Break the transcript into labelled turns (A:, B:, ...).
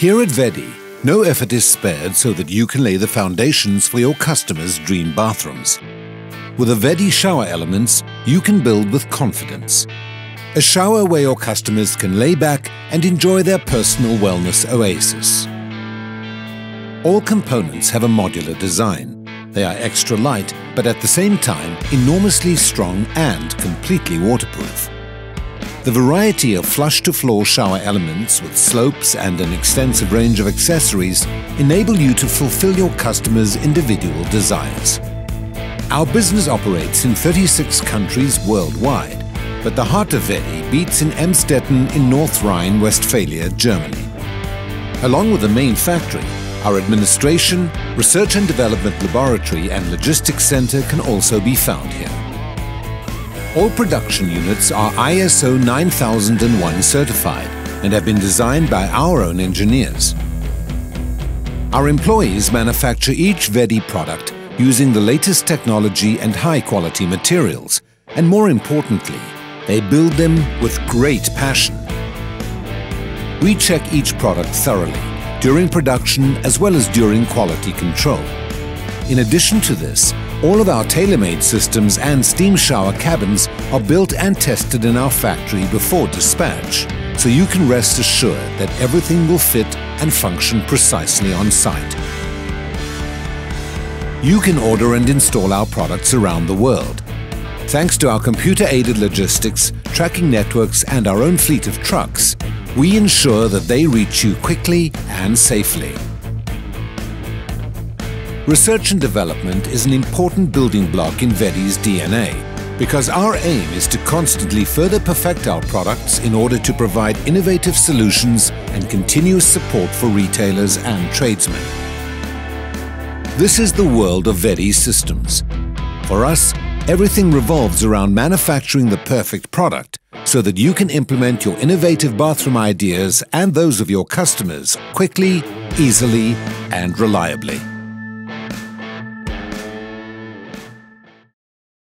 A: Here at WEDI, no effort is spared so that you can lay the foundations for your customers' dream bathrooms. With the WEDI shower elements, you can build with confidence. A shower where your customers can lay back and enjoy their personal wellness oasis. All components have a modular design. They are extra light, but at the same time enormously strong and completely waterproof. The variety of flush-to-floor shower elements with slopes and an extensive range of accessories enable you to fulfill your customers' individual desires. Our business operates in 36 countries worldwide, but the heart of WEDI beats in Emsdetten in North Rhine-Westphalia, Germany. Along with the main factory, our administration, research and development laboratory and logistics center can also be found here. All production units are ISO 9001 certified and have been designed by our own engineers. Our employees manufacture each WEDI product using the latest technology and high-quality materials, and more importantly, they build them with great passion. We check each product thoroughly, during production as well as during quality control. In addition to this, all of our tailor-made systems and steam shower cabins are built and tested in our factory before dispatch, so you can rest assured that everything will fit and function precisely on site. You can order and install our products around the world. Thanks to our computer-aided logistics, tracking networks and our own fleet of trucks, we ensure that they reach you quickly and safely. Research and development is an important building block in WEDI's DNA, because our aim is to constantly further perfect our products in order to provide innovative solutions and continuous support for retailers and tradesmen. This is the world of WEDI systems. For us, everything revolves around manufacturing the perfect product so that you can implement your innovative bathroom ideas and those of your customers quickly, easily and reliably.